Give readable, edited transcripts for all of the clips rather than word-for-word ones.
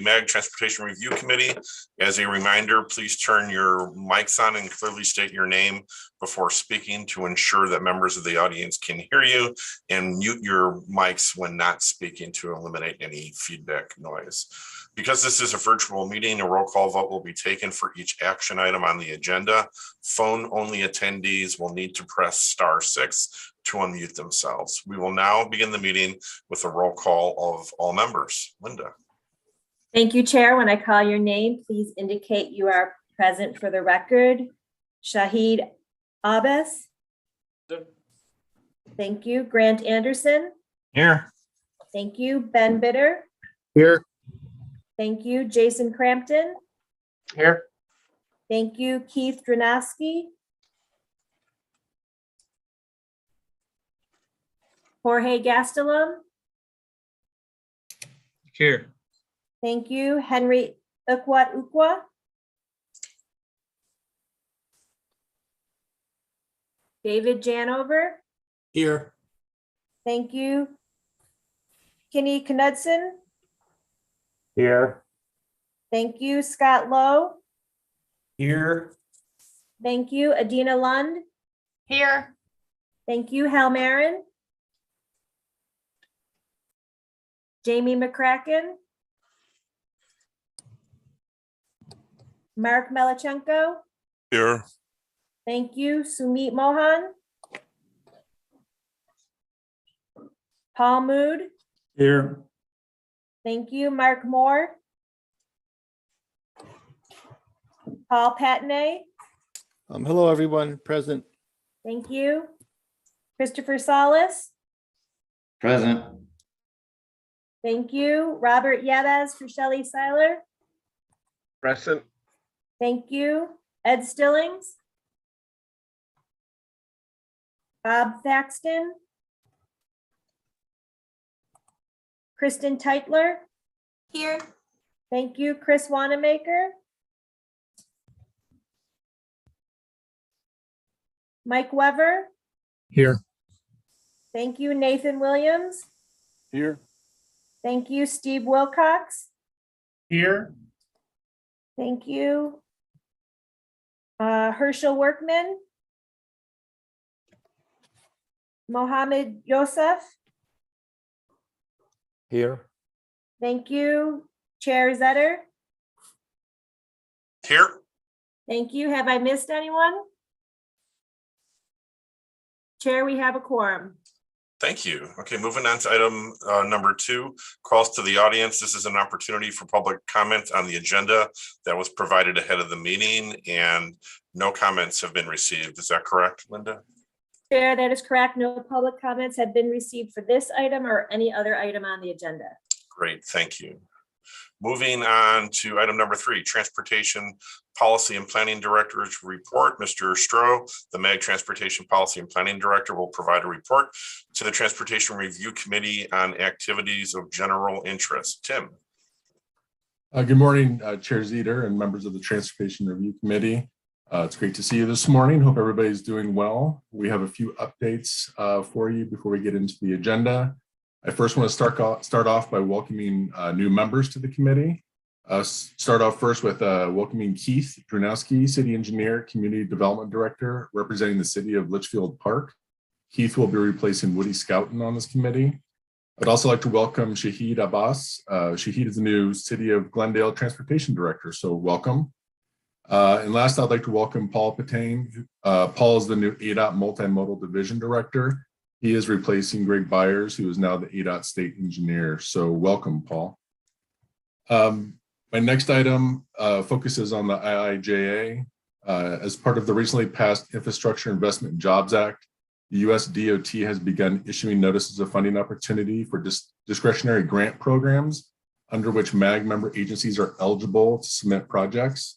MAG Transportation Review Committee. As a reminder, please turn your mics on and clearly state your name before speaking to ensure that members of the audience can hear you, and mute your mics when not speaking to eliminate any feedback noise. Because this is a virtual meeting, a roll call vote will be taken for each action item on the agenda. Phone-only attendees will need to press *6 to unmute themselves. We will now begin the meeting with a roll call of all members. Linda. Thank you, Chair. When I call your name, please indicate you are present for the record. Shahid Abbas. Thank you. Grant Anderson. Here. Thank you. Ben Bitter. Here. Thank you. Jason Crampton. Here. Thank you. Keith Dranowski. Jorge Gastelum. Here. Thank you. Henry Ukwa. David Janover. Here. Thank you. Kenny Knudsen. Here. Thank you. Scott Lowe. Here. Thank you. Adina Lund. Here. Thank you. Hal Marin. Jamie McCracken. Mark Melichenko. Here. Thank you. Sumit Mohan. Paul Mood. Here. Thank you. Mark Moore. Paul Patney. Hello, everyone present. Thank you. Christopher Salas. Present. Thank you. Robert Yabez for Shelley Seiler. Present. Thank you. Ed Stillings. Bob Thaxton. Kristen Teitler. Here. Thank you. Chris Wanamaker. Mike Weber. Here. Thank you. Nathan Williams. Here. Thank you. Steve Wilcox. Here. Thank you. Herschel Workman. Mohammed Yosef. Here. Thank you. Chair Zetter. Here. Thank you. Have I missed anyone? Chair, we have a quorum. Thank you. Okay, moving on to item number 2, calls to the audience. This is an opportunity for public comment on the agenda that was provided ahead of the meeting, and no comments have been received. Is that correct, Linda? Chair, that is correct. No public comments have been received for this item or any other item on the agenda. Great, thank you. Moving on to item number 3, Transportation Policy and Planning Director's report. Mr. Stroh, the MAG Transportation Policy and Planning Director, will provide a report to the Transportation Review Committee on activities of general interest. Tim. Good morning, Chair Zeter and members of the Transportation Review Committee. It's great to see you this morning. Hope everybody's doing well. We have a few updates for you before we get into the agenda. I first want to start off by welcoming new members to the committee. Start off first with welcoming Keith Dranowski, City Engineer, Community Development Director, representing the City of Litchfield Park. Keith will be replacing Woody Scouten on this committee. I'd also like to welcome Shahid Abbas. Shahid is the new City of Glendale Transportation Director, so welcome. And last, I'd like to welcome Paul Patane. Paul is the new ADOT Multimodal Division Director. He is replacing Greg Byers, who is now the ADOT State Engineer. So welcome, Paul. My next item focuses on the IIJA. As part of the recently passed Infrastructure Investment and Jobs Act, the US DOT has begun issuing notices of funding opportunity for discretionary grant programs under which MAG member agencies are eligible to submit projects.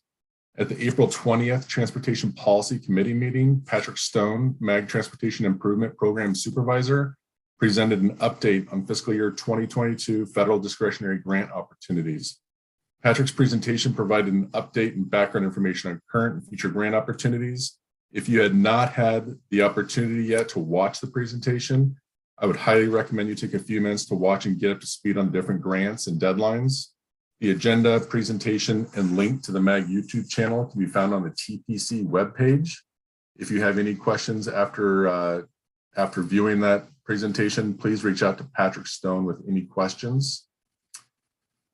At the April 20th Transportation Policy Committee meeting, Patrick Stone, MAG Transportation Improvement Program Supervisor, presented an update on fiscal year 2022 federal discretionary grant opportunities. Patrick's presentation provided an update and background information on current and future grant opportunities. If you had not had the opportunity yet to watch the presentation, I would highly recommend you take a few minutes to watch and get up to speed on different grants and deadlines. The agenda, presentation, and link to the MAG YouTube channel can be found on the TPC webpage. If you have any questions after viewing that presentation, please reach out to Patrick Stone with any questions.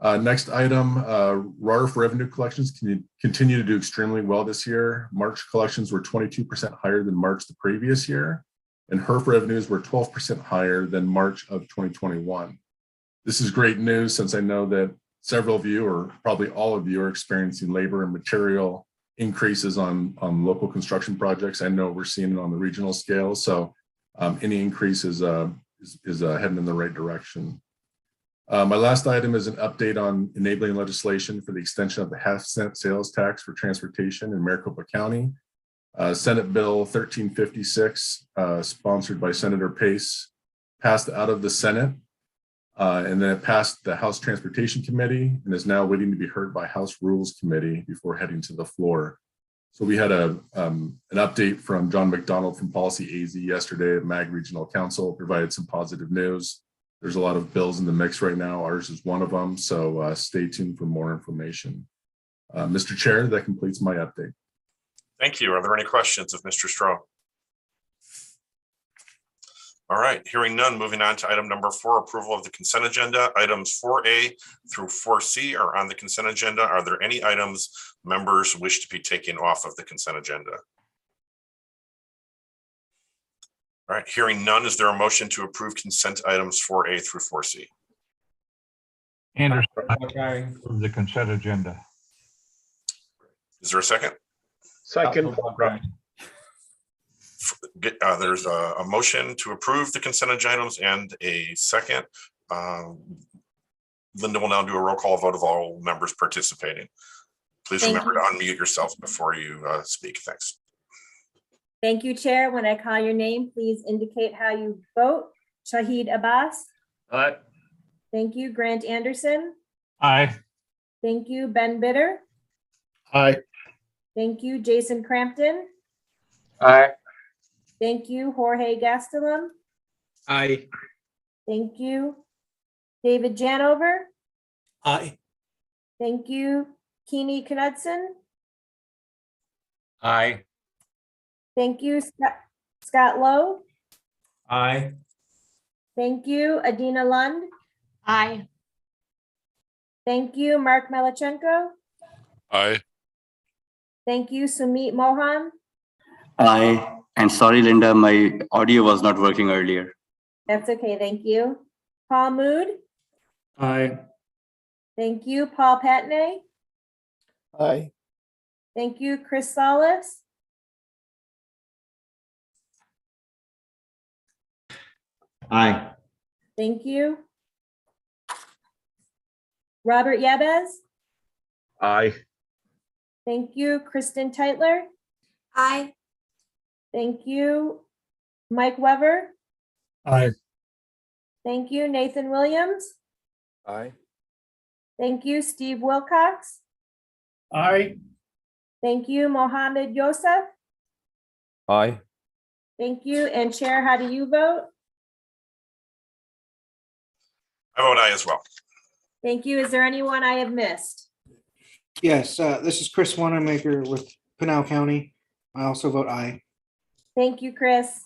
Next item, RARF revenue collections continue to do extremely well this year. March collections were 22% higher than March the previous year, and HERF revenues were 12% higher than March of 2021. This is great news since I know that several of you, or probably all of you, are experiencing labor and material increases on local construction projects. I know we're seeing it on the regional scale, so any increase is heading in the right direction. My last item is an update on enabling legislation for the extension of the half-cent sales tax for transportation in Maricopa County. Senate Bill 1356, sponsored by Senator Pace, passed out of the Senate, and then it passed the House Transportation Committee and is now waiting to be heard by House Rules Committee before heading to the floor. So we had an update from John McDonald from Policy AZ yesterday at MAG Regional Council, provided some positive news. There's a lot of bills in the mix right now. Ours is one of them, so stay tuned for more information. Mr. Chair, that completes my update. Thank you. Are there any questions of Mr. Stroh? All right, hearing none, moving on to item number 4, approval of the consent agenda. Items 4A through 4C are on the consent agenda. Are there any items members wish to be taken off of the consent agenda? All right, hearing none, is there a motion to approve consent items 4A through 4C? Anderson, approve the consent agenda. Is there a second? Second. There's a motion to approve the consent items and a second. Linda will now do a roll call vote of all members participating. Please Thank remember you. to unmute yourself before you speak. Thanks. Thank you, Chair. When I call your name, please indicate how you vote. Shahid Abbas. Aye. Thank you. Grant Anderson. Aye. Thank you. Ben Bitter. Aye. Thank you. Jason Crampton. Aye. Thank you. Jorge Gastelum. Aye. Thank you. David Janover. Aye. Thank you. Keeney Knudsen. Aye. Thank you. Scott Lowe. Aye. Thank you. Adina Lund. Aye. Thank you. Mark Melachenko. Aye. Thank you. Sumit Mohan. Aye. And sorry, Linda, my audio was not working earlier. That's okay. Thank you. Paul Mood. Aye. Thank you. Paul Patney. Aye. Thank you. Chris Solis. Aye. Thank you. Robert Yabez. Aye. Thank you. Kristen Teitler. Aye. Thank you. Mike Weber. Aye. Thank you. Nathan Williams. Aye. Thank you. Steve Wilcox. Aye. Thank you. Mohammed Yosef. Aye. Thank you. And Chair, how do you vote? I vote aye as well. Thank you. Is there anyone I have missed? Yes, this is Chris Wanamaker with Pinal County. I also vote aye. Thank you, Chris.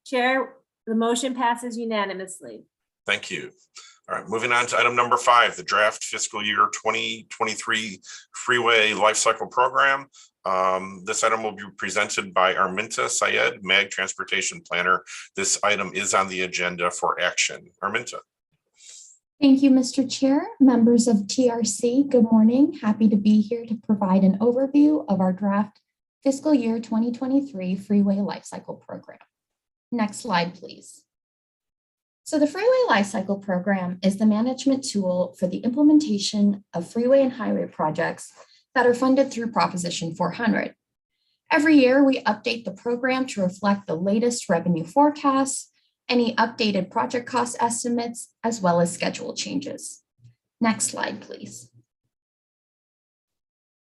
Chair, the motion passes unanimously. Thank you. All right, moving on to item number 5, the draft fiscal year 2023 Freeway Lifecycle Program. This item will be presented by Arminta Syed, MAG Transportation Planner. This item is on the agenda for action. Arminta. Thank you, Mr. Chair. Members of TRC, good morning. Happy to be here to provide an overview of our draft fiscal year 2023 Freeway Lifecycle Program. Next slide, please. So the Freeway Lifecycle Program is the management tool for the implementation of freeway and highway projects that are funded through Proposition 400. Every year, we update the program to reflect the latest revenue forecasts, any updated project cost estimates, as well as schedule changes. Next slide, please.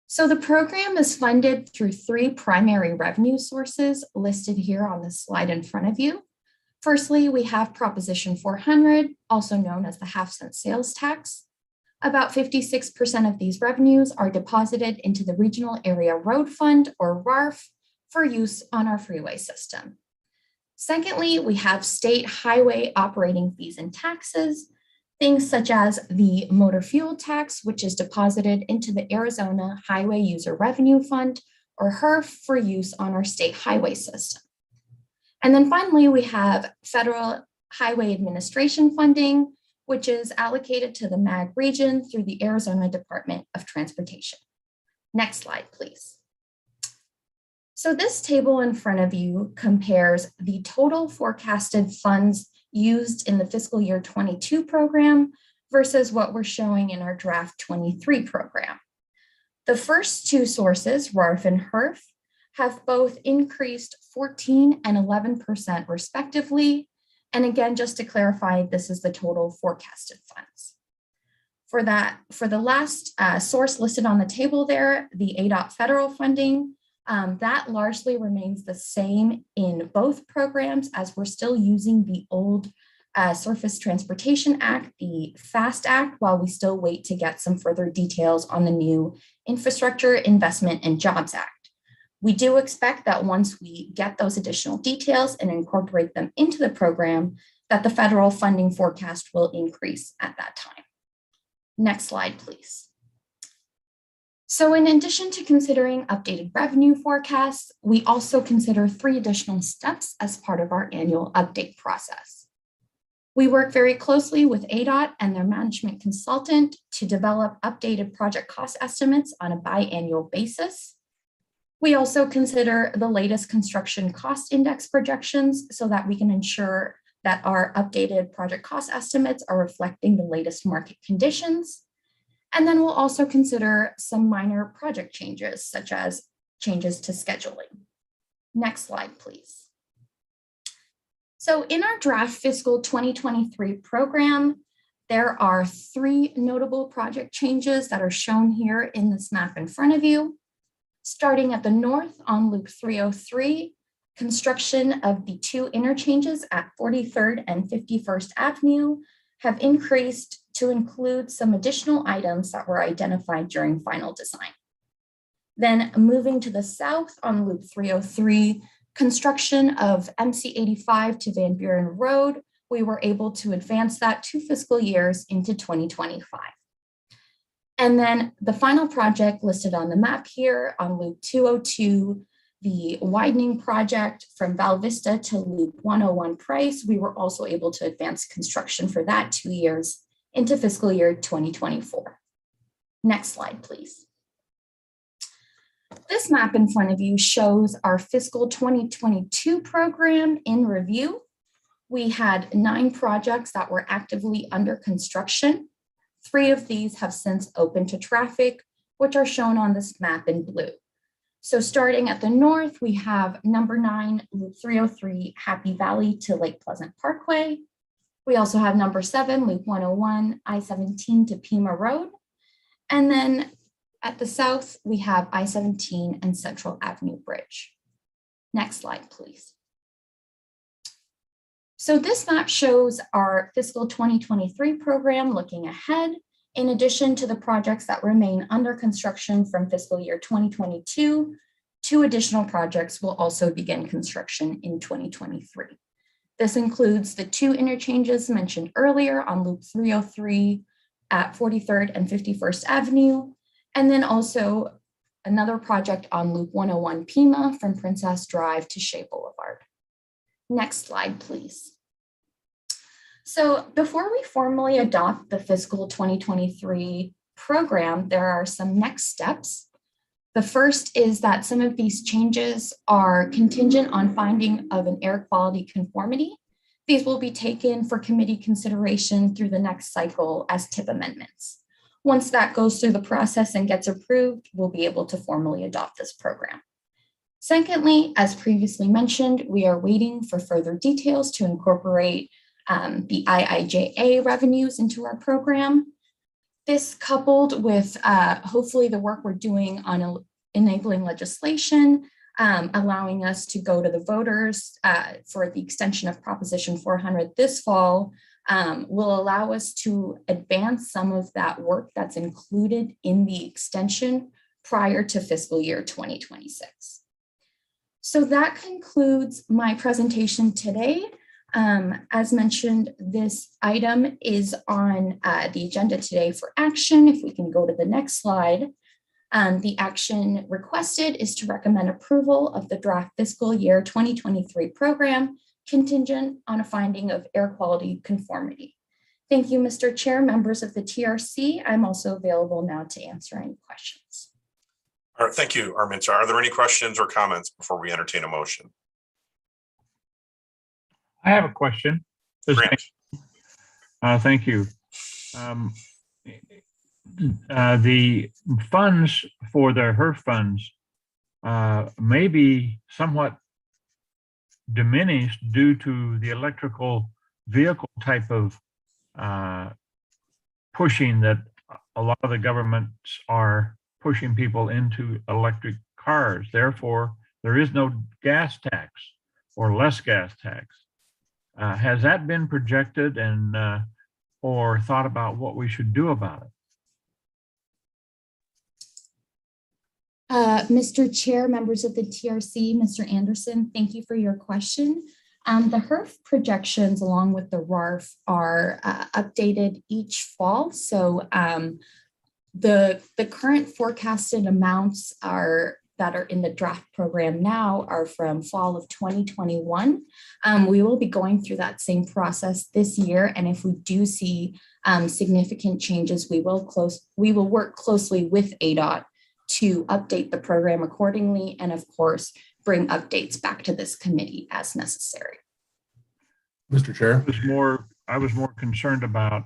So the program is funded through 3 primary revenue sources listed here on the slide in front of you. Firstly, we have Proposition 400, also known as the half-cent sales tax. About 56% of these revenues are deposited into the Regional Area Road Fund, or RARF, for use on our freeway system. Secondly, we have state highway operating fees and taxes, things such as the motor fuel tax, which is deposited into the Arizona Highway User Revenue Fund, or HERF, for use on our state highway system. And then finally, we have federal highway administration funding, which is allocated to the MAG region through the Arizona Department of Transportation. Next slide, please. So this table in front of you compares the total forecasted funds used in the fiscal year 22 program versus what we're showing in our draft 23 program. The first two sources, RARF and HERF, have both increased 14 and 11% respectively. And again, just to clarify, this is the total forecasted funds. For the last source listed on the table there, the ADOT federal funding, that largely remains the same in both programs, as we're still using the old Surface Transportation Act, the FAST Act, while we still wait to get some further details on the new Infrastructure Investment and Jobs Act. We do expect that once we get those additional details and incorporate them into the program, that the federal funding forecast will increase at that time. Next slide, please. So in addition to considering updated revenue forecasts, we also consider 3 additional steps as part of our annual update process. We work very closely with ADOT and their management consultant to develop updated project cost estimates on a biannual basis. We also consider the latest construction cost index projections so that we can ensure that our updated project cost estimates are reflecting the latest market conditions. And then we'll also consider some minor project changes, such as changes to scheduling. Next slide, please. So in our draft fiscal 2023 program, there are 3 notable project changes that are shown here in this map in front of you. Starting at the north on Loop 303, construction of the 2 interchanges at 43rd and 51st Avenue have increased to include some additional items that were identified during final design. Then moving to the south on Loop 303, construction of MC 85 to Van Buren Road, we were able to advance that 2 fiscal years into 2025. And then the final project listed on the map here on Loop 202, the widening project from Val Vista to Loop 101 Price, we were also able to advance construction for that 2 years into fiscal year 2024. Next slide, please. This map in front of you shows our fiscal 2022 program in review. We had 9 projects that were actively under construction. 3 of these have since opened to traffic, which are shown on this map in blue. So starting at the north, we have number 9, Loop 303, Happy Valley to Lake Pleasant Parkway. We also have number 7, Loop 101, I-17 to Pima Road. And then at the south, we have I-17 and Central Avenue Bridge. Next slide, please. So this map shows our fiscal 2023 program looking ahead. In addition to the projects that remain under construction from fiscal year 2022, 2 additional projects will also begin construction in 2023. This includes the 2 interchanges mentioned earlier on Loop 303 at 43rd and 51st Avenue, and then also another project on Loop 101 Pima from Princess Drive to Shea Boulevard. Next slide, please. So before we formally adopt the fiscal 2023 program, there are some next steps. The first is that some of these changes are contingent on finding of an air quality conformity. These will be taken for committee consideration through the next cycle as TIP amendments. Once that goes through the process and gets approved, we'll be able to formally adopt this program. Secondly, as previously mentioned, we are waiting for further details to incorporate the IIJA revenues into our program. This coupled with hopefully the work we're doing on enabling legislation, allowing us to go to the voters for the extension of Proposition 400 this fall, will allow us to advance some of that work that's included in the extension prior to fiscal year 2026. So that concludes my presentation today. As mentioned, this item is on the agenda today for action. If we can go to the next slide. The action requested is to recommend approval of the draft fiscal year 2023 program contingent on a finding of air quality conformity. Thank you, Mr. Chair, members of the TRC. I'm also available now to answer any questions. All right, thank you, Arminta. Are there any questions or comments before we entertain a motion? I have a question. Grant. Thank you. The funds for the HERF funds may be somewhat diminished due to the electrical vehicle type of pushing that a lot of the governments are pushing people into electric cars. Therefore, there is no gas tax or less gas tax. Has that been projected and or thought about what we should do about it? Mr. Chair, members of the TRC, Mr. Anderson, thank you for your question. The HERF projections along with the RARF are updated each fall. So the current forecasted amounts that are in the draft program now are from fall of 2021. We will be going through that same process this year. And if we do see significant changes, we will work closely with ADOT to update the program accordingly, and of course, bring updates back to this committee as necessary. Mr. Chair. I was more concerned about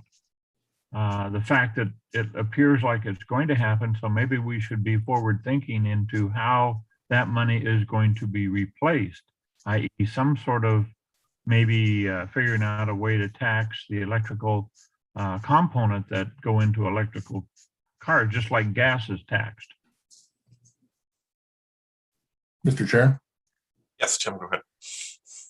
the fact that it appears like it's going to happen. So maybe we should be forward thinking into how that money is going to be replaced, i.e. some sort of maybe figuring out a way to tax the electrical component that go into electrical cars, just like gas is taxed. Mr. Chair. Yes, Tim, go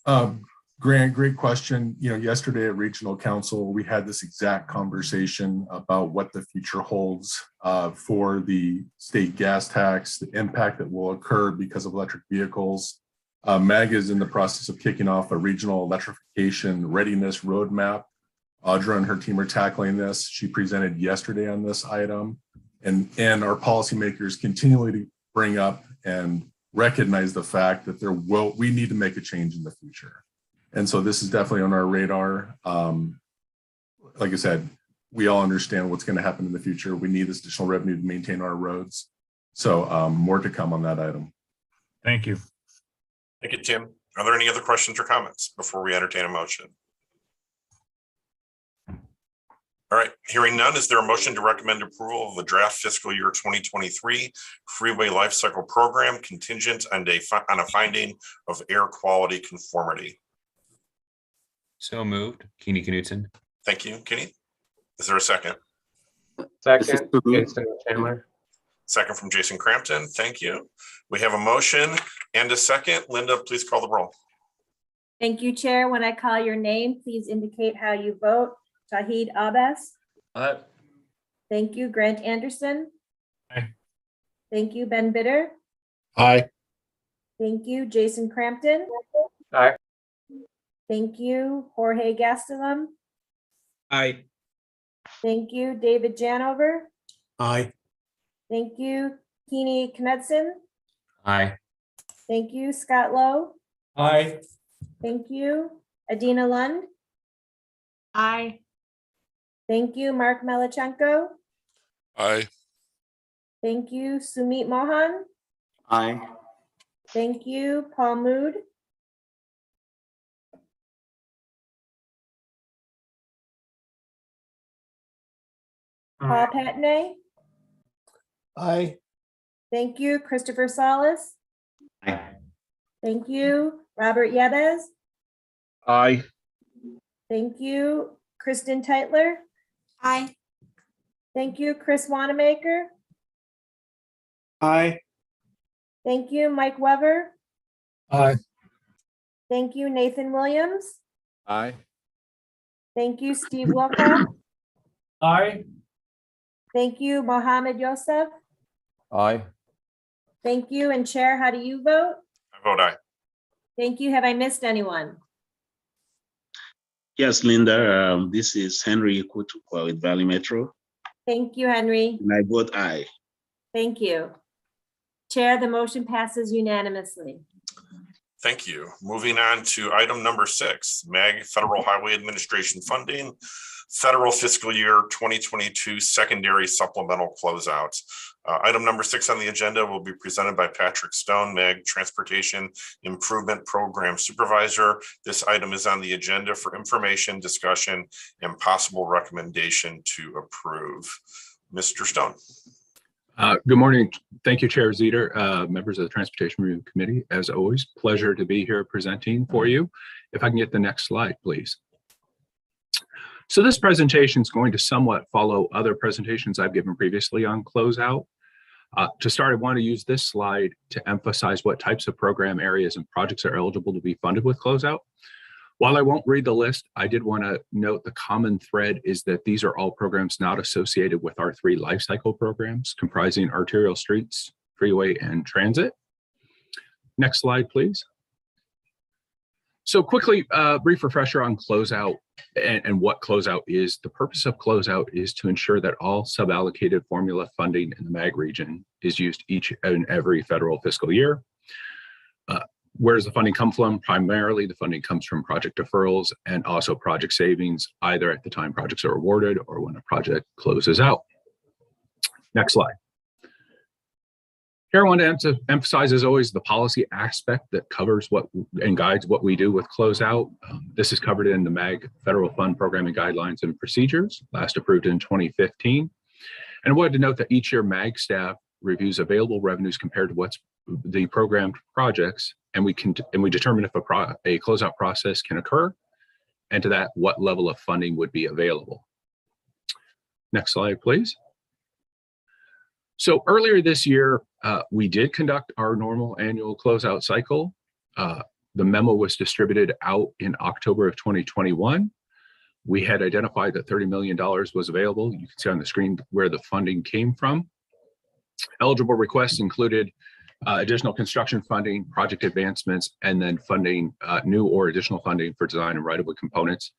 ahead. Grant, great question. Yesterday at Regional Council, we had this exact conversation about what the future holds for the state gas tax, the impact that will occur because of electric vehicles. MAG is in the process of kicking off a regional electrification readiness roadmap. Audra and her team are tackling this. She presented yesterday on this item, and our policymakers continually bring up and recognize the fact that we need to make a change in the future. And so this is definitely on our radar. Like I said, we all understand what's going to happen in the future. We need this additional revenue to maintain our roads. So more to come on that item. Thank you. Thank you, Tim. Are there any other questions or comments before we entertain a motion? All right, hearing none, is there a motion to recommend approval of the draft fiscal year 2023 Freeway Lifecycle Program contingent on a finding of air quality conformity? So moved. Keeney Knutson. Thank you, Kenny. Is there a second? Second, Jason Chandler. Second from Jason Crampton. Thank you. We have a motion and a second. Linda, please call the roll. Thank you, Chair. When I call your name, please indicate how you vote. Shahid Abbas. Aye. Thank you, Grant Anderson. Aye. Thank you, Ben Bitter. Aye. Thank you, Jason Crampton. Aye. Thank you, Jorge Gastelum. Aye. Thank you, David Janover. Aye. Thank you, Keeney Knudsen. Aye. Thank you, Scott Lowe. Aye. Thank you, Adina Lund. Aye. Thank you, Mark Melichenko. Aye. Thank you, Sumit Mohan. aye. Thank you, Paul Mood. Paul Patney. Aye. Thank you, Christopher Salas. Aye. Thank you, Robert Yebes. Aye. Thank you, Kristen Teitler. Aye. Thank you, Chris Wanamaker. Aye. Thank you, Mike Weber. Aye. Thank you, Nathan Williams. Aye. Thank you, Steve Wilker. Aye. Thank you, Mohammed Yosef. Aye. Thank you, and Chair, how do you vote? I vote aye. Thank you. Have I missed anyone? Yes, Linda, this is Henry Kutukwa with Valley Metro, Thank you, Henry. and I vote aye. Thank you. Chair, the motion passes unanimously. Thank you. Moving on to item number 6, MAG Federal Highway Administration Funding, Federal Fiscal Year 2022 Secondary Supplemental Closeouts. Item number 6 on the agenda will be presented by Patrick Stone, MAG Transportation Improvement Program Supervisor. This item is on the agenda for information, discussion, and possible recommendation to approve. Mr. Stone. Good morning. Thank you, Chair Zeter, members of the Transportation Review Committee. As always, pleasure to be here presenting for you. If I can get the next slide, please. So this presentation is going to somewhat follow other presentations I've given previously on Closeout. To start, I want to use this slide to emphasize what types of program areas and projects are eligible to be funded with Closeout. While I won't read the list, I did want to note the common thread is that these are all programs not associated with our 3 Lifecycle programs comprising arterial streets, freeway, and transit. Next slide, please. So quickly, brief refresher on Closeout and what Closeout is. The purpose of Closeout is to ensure that all suballocated formula funding in the MAG region is used each and every federal fiscal year. Where does the funding come from? Primarily, the funding comes from project deferrals and also project savings, either at the time projects are awarded or when a project closes out. Next slide. Here I want to emphasize, as always, the policy aspect that covers what and guides what we do with Closeout. This is covered in the MAG Federal Fund Programming Guidelines and Procedures, last approved in 2015. And I wanted to note that each year MAG staff reviews available revenues compared to what's the programmed projects, and we determine if a closeout process can occur, and to that, what level of funding would be available. Next slide, please. So earlier this year, we did conduct our normal annual closeout cycle. The memo was distributed out in October of 2021. We had identified that $30 million was available. You can see on the screen where the funding came from. Eligible requests included additional construction funding, project advancements, and then funding, new or additional funding for design and right-of-way components.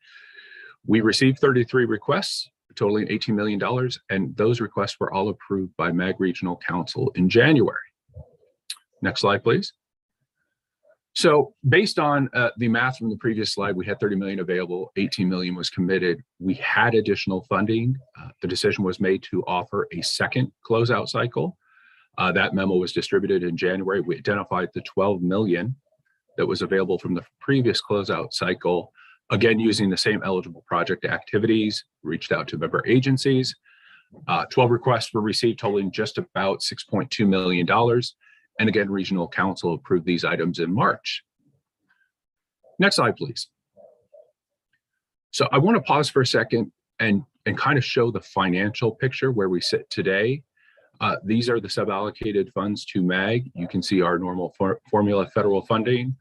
We received 33 requests, totaling $18 million, and those requests were all approved by MAG Regional Council in January. Next slide, please. So based on the math from the previous slide, we had 30 million available, 18 million was committed. We had additional funding. The decision was made to offer a second closeout cycle. That memo was distributed in January. We identified the 12 million that was available from the previous closeout cycle, again, using the same eligible project activities, reached out to member agencies. 12 requests were received totaling just about $6.2 million. And again, Regional Council approved these items in March. Next slide, please. So I want to pause for a second and kind of show the financial picture where we sit today. These are the suballocated funds to MAG. You can see our normal formula federal funding,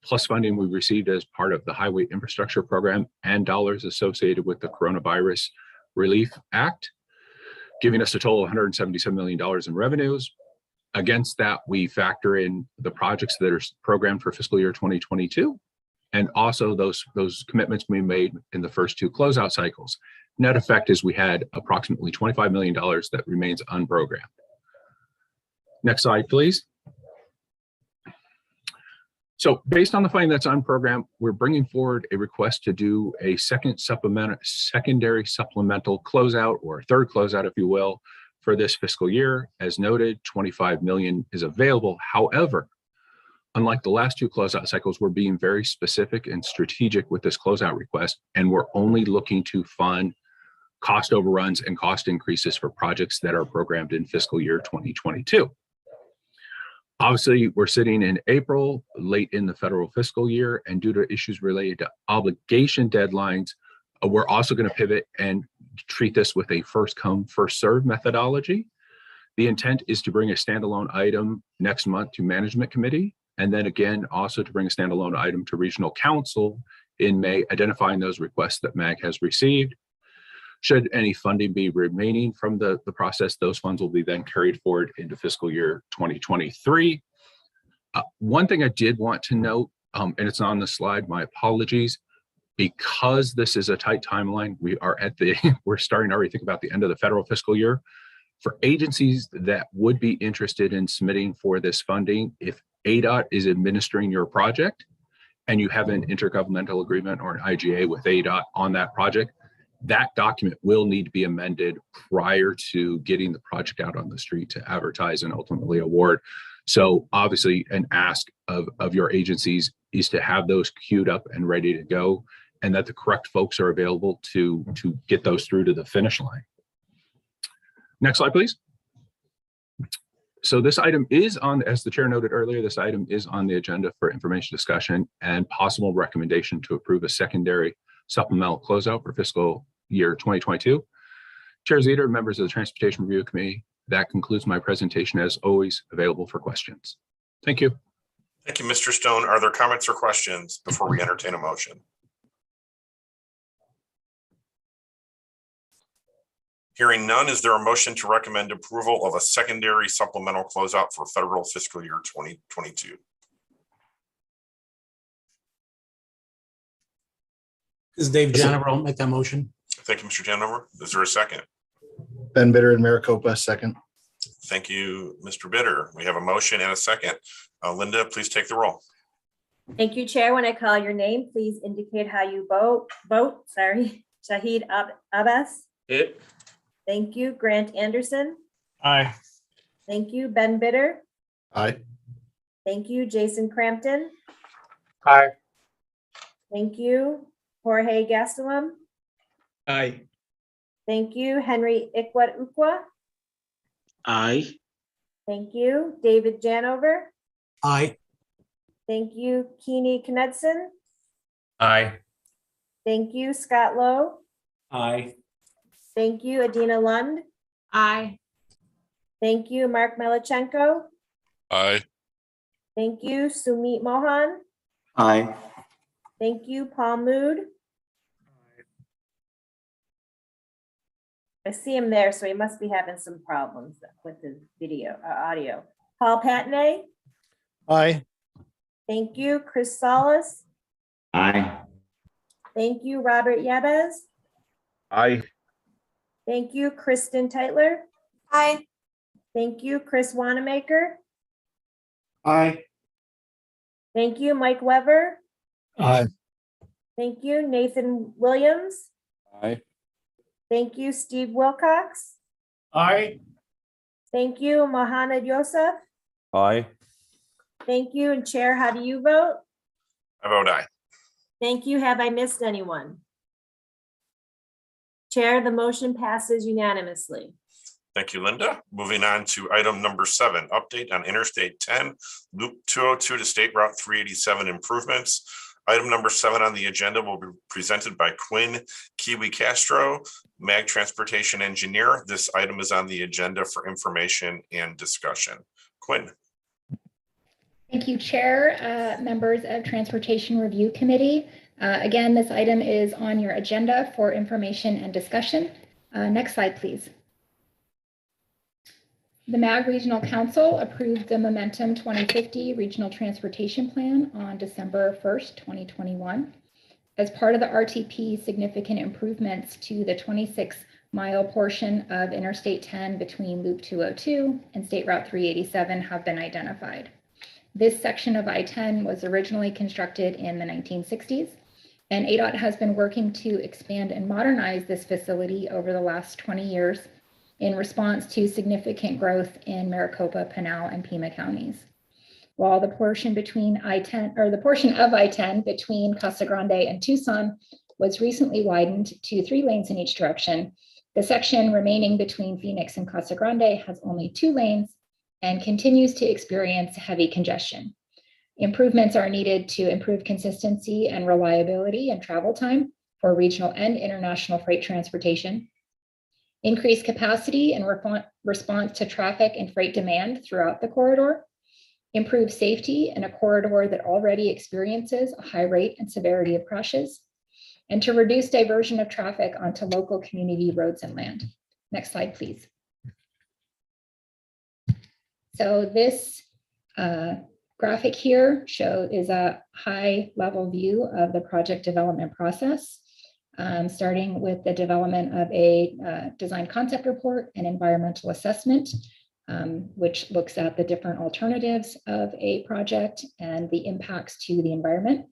plus funding we received as part of the Highway Infrastructure Program and dollars associated with the Coronavirus Relief Act, giving us a total of $177 million in revenues. Against that, we factor in the projects that are programmed for fiscal year 2022, and also those commitments we made in the first 2 closeout cycles. Net effect is we had approximately $25 million that remains unprogrammed. Next slide, please. So based on the funding that's unprogrammed, we're bringing forward a request to do a secondary supplemental closeout, or a third closeout, if you will, for this fiscal year. As noted, 25 million is available. However, unlike the last 2 closeout cycles, we're being very specific and strategic with this closeout request, and we're only looking to fund cost overruns and cost increases for projects that are programmed in fiscal year 2022. Obviously, we're sitting in April, late in the federal fiscal year, and due to issues related to obligation deadlines, we're also going to pivot and treat this with a first come, first served methodology. The intent is to bring a standalone item next month to Management Committee, and then again, also to bring a standalone item to Regional Council in May, identifying those requests that MAG has received. Should any funding be remaining from the process, those funds will be then carried forward into fiscal year 2023. One thing I did want to note, and it's on the slide, my apologies, because this is a tight timeline, we're starting to already think about the end of the federal fiscal year. For agencies that would be interested in submitting for this funding, if ADOT is administering your project and you have an intergovernmental agreement or an IGA with ADOT on that project, that document will need to be amended prior to getting the project out on the street to advertise and ultimately award. So obviously an ask of your agencies is to have those queued up and ready to go, and that the correct folks are available to get those through to the finish line. Next slide, please. So this item is on, as the chair noted earlier, this item is on the agenda for information discussion and possible recommendation to approve a secondary supplemental closeout for fiscal year 2022. Chair Zeter, members of the Transportation Review Committee, that concludes my presentation, as always, available for questions. Thank you. Thank you, Mr. Stone. Are there comments or questions before we entertain a motion? Hearing none, is there a motion to recommend approval of a secondary supplemental closeout for federal fiscal year 2022? This is Dave Janover. I'll make that motion. Thank you, Mr. Janover. Is there a second? Ben Bitter and Maricopa, second. Thank you, Mr. Bitter. We have a motion and a second. Linda, please take the roll. Thank you, Chair. When I call your name, please indicate how you vote. Shahid Abbas. It. Thank you. Grant Anderson. Aye. Thank you. Ben Bitter. Aye. Thank you. Jason Crampton. Aye. Thank you. Jorge Gastelum. Aye. Thank you. Henry Ikwa. Aye. Thank you. David Janover. Aye. Thank you. Keeney Knudsen. Aye. Thank you. Scott Lowe. Aye. Thank you. Adina Lund. Aye. Thank you. Mark Melichenko. Aye. Thank you. Sumit Mohan. Aye. Thank you. Paul Mood. I see him there, so he must be having some problems with his video, audio. Paul Patney. Aye. Thank you. Chris Salas. Aye. Thank you. Robert Yabez. Aye. Thank you. Kristen Teitler. Aye. Thank you. Chris Wanamaker. Aye. Thank you. Mike Weber. Aye. Thank you. Nathan Williams. Aye. Thank you. Steve Wilcox. Aye. Thank you. Mohammed Yosef. Aye. Thank you. And Chair, how do you vote? I vote aye. Thank you. Have I missed anyone? Chair, the motion passes unanimously. Thank you, Linda. Moving on to item number 7, update on Interstate 10, Loop 202 to State Route 387 improvements. Item number 7 on the agenda will be presented by Quinn Kiwi Castro, MAG Transportation Engineer. This item is on the agenda for information and discussion. Quinn. Thank you, Chair, members of Transportation Review Committee. Again, this item is on your agenda for information and discussion. Next slide, please. The MAG Regional Council approved the Momentum 2050 Regional Transportation Plan on December 1st, 2021. As part of the RTP, significant improvements to the 26-mile portion of Interstate 10 between Loop 202 and State Route 387 have been identified. This section of I-10 was originally constructed in the 1960s, and ADOT has been working to expand and modernize this facility over the last 20 years in response to significant growth in Maricopa, Pinal, and Pima counties. While the portion between I-10, or the portion of I-10 between Casa Grande and Tucson was recently widened to 3 lanes in each direction, the section remaining between Phoenix and Casa Grande has only 2 lanes and continues to experience heavy congestion. Improvements are needed to improve consistency and reliability and travel time for regional and international freight transportation, increase capacity and response to traffic and freight demand throughout the corridor, improve safety in a corridor that already experiences a high rate and severity of crashes, and to reduce diversion of traffic onto local community roads and land. Next slide, please. So this graphic here is a high-level view of the project development process, starting with the development of a design concept report and environmental assessment, which looks at the different alternatives of a project and the impacts to the environment.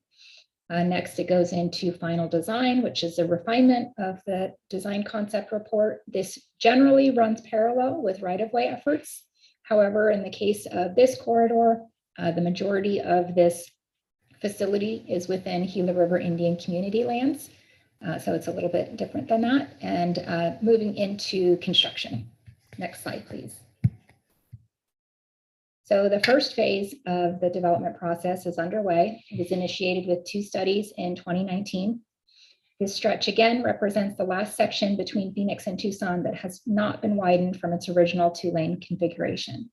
Next, it goes into final design, which is a refinement of the design concept report. This generally runs parallel with right-of-way efforts. However, in the case of this corridor, the majority of this facility is within Gila River Indian Community lands. So it's a little bit different than that. And moving into construction. Next slide, please. So the first phase of the development process is underway. It was initiated with 2 studies in 2019. This stretch again represents the last section between Phoenix and Tucson that has not been widened from its original 2-lane configuration.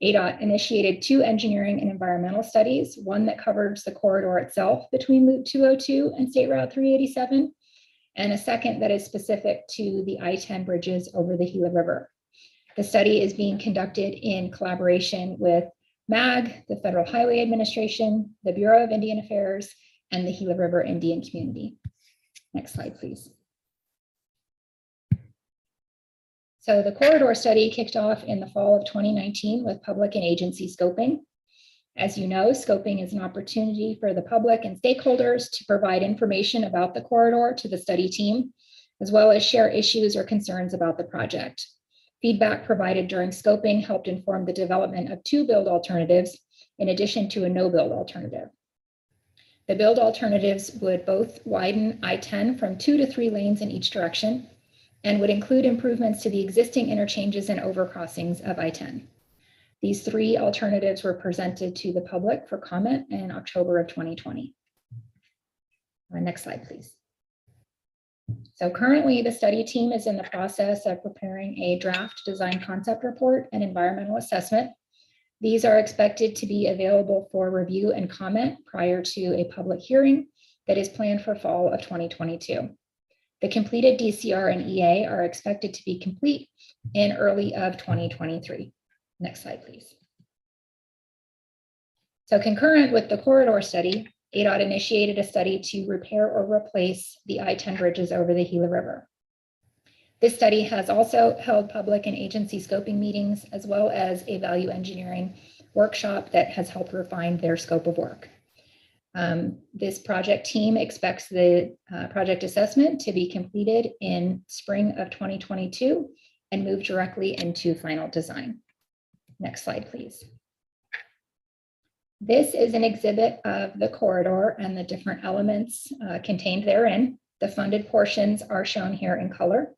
ADOT initiated 2 engineering and environmental studies, one that covers the corridor itself between Loop 202 and State Route 387, and a second that is specific to the I-10 bridges over the Gila River. The study is being conducted in collaboration with MAG, the Federal Highway Administration, the Bureau of Indian Affairs, and the Gila River Indian Community. Next slide, please. So the corridor study kicked off in the fall of 2019 with public and agency scoping. As you know, scoping is an opportunity for the public and stakeholders to provide information about the corridor to the study team, as well as share issues or concerns about the project. Feedback provided during scoping helped inform the development of 2 build alternatives, in addition to a no-build alternative. The build alternatives would both widen I-10 from 2 to 3 lanes in each direction, and would include improvements to the existing interchanges and overcrossings of I-10. These 3 alternatives were presented to the public for comment in October of 2020. Next slide, please. So currently, the study team is in the process of preparing a draft design concept report and environmental assessment. These are expected to be available for review and comment prior to a public hearing that is planned for fall of 2022. The completed DCR and EA are expected to be complete in early of 2023. Next slide, please. So concurrent with the corridor study, ADOT initiated a study to repair or replace the I-10 bridges over the Gila River. This study has also held public and agency scoping meetings, as well as a value engineering workshop that has helped refine their scope of work. This project team expects the project assessment to be completed in spring of 2022 and move directly into final design. Next slide, please. This is an exhibit of the corridor and the different elements contained therein. The funded portions are shown here in color.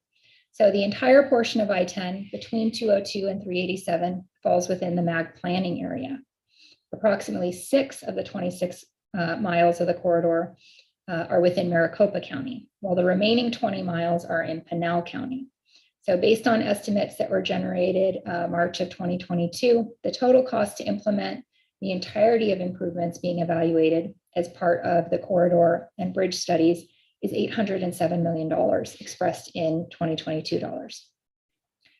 So the entire portion of I-10 between 202 and 387 falls within the MAG planning area. Approximately 6 of the 26 miles of the corridor are within Maricopa County, while the remaining 20 miles are in Pinal County. So based on estimates that were generated March of 2022, the total cost to implement the entirety of improvements being evaluated as part of the corridor and bridge studies is $807 million, expressed in 2022 dollars.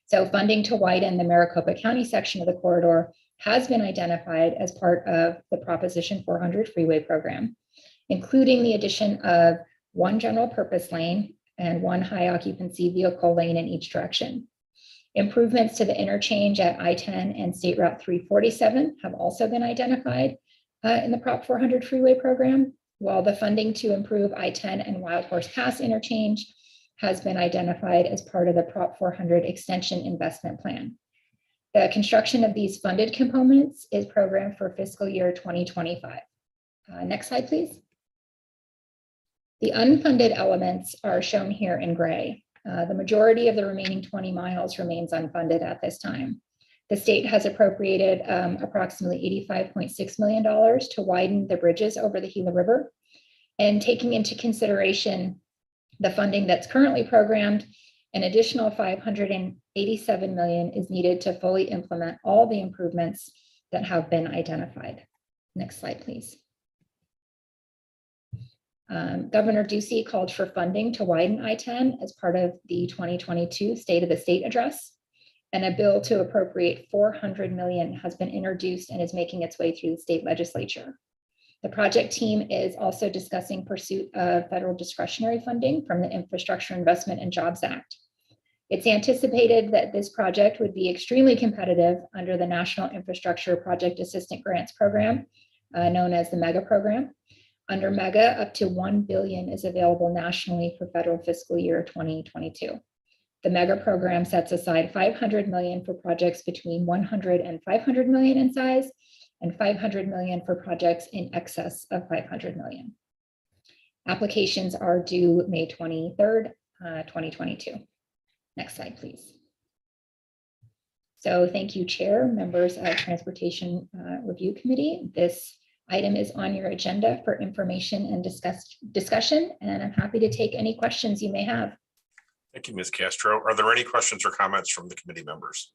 So funding to widen the Maricopa County section of the corridor has been identified as part of the Proposition 400 Freeway program, including the addition of 1 general purpose lane and 1 high occupancy vehicle lane in each direction. Improvements to the interchange at I-10 and State Route 347 have also been identified in the Prop 400 Freeway program, while the funding to improve I-10 and Wild Horse Pass interchange has been identified as part of the Prop 400 Extension Investment Plan. The construction of these funded components is programmed for fiscal year 2025. Next slide, please. The unfunded elements are shown here in gray. The majority of the remaining 20 miles remains unfunded at this time. The state has appropriated approximately $85.6 million to widen the bridges over the Gila River. And taking into consideration the funding that's currently programmed, an additional $587 million is needed to fully implement all the improvements that have been identified. Next slide, please. Governor Ducey called for funding to widen I-10 as part of the 2022 State of the State Address, and a bill to appropriate $400 million has been introduced and is making its way through the state legislature. The project team is also discussing pursuit of federal discretionary funding from the Infrastructure Investment and Jobs Act. It's anticipated that this project would be extremely competitive under the National Infrastructure Project Assistance Grants Program, known as the MEGA program. Under MEGA, up to $1 billion is available nationally for federal fiscal year 2022. The MEGA program sets aside $500 million for projects between $100 and $500 million in size, and $500 million for projects in excess of $500 million. Applications are due May 23rd, 2022. Next slide, please. So thank you, Chair, members of Transportation Review Committee. This item is on your agenda for information and discussion, and I'm happy to take any questions you may have. Thank you, Ms. Castro. Are there any questions or comments from the committee members?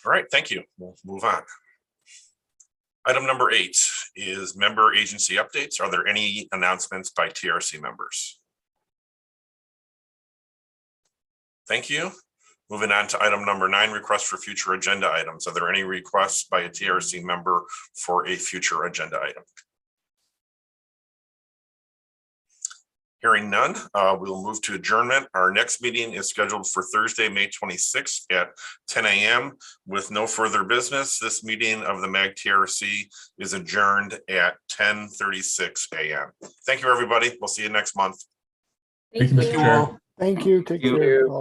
All right, thank you. We'll move on. Item number 8 is member agency updates. Are there any announcements by TRC members? Thank you. Moving on to item number 9, request for future agenda items. Are there any requests by a TRC member for a future agenda item? Hearing none, we'll move to adjournment. Our next meeting is scheduled for Thursday, May 26th at 10 a.m. With no further business, this meeting of the MAG TRC is adjourned at 10:36 a.m. Thank you, everybody. We'll see you next month. Thank you, Mr. Chair. Thank you. Take Thank you. care.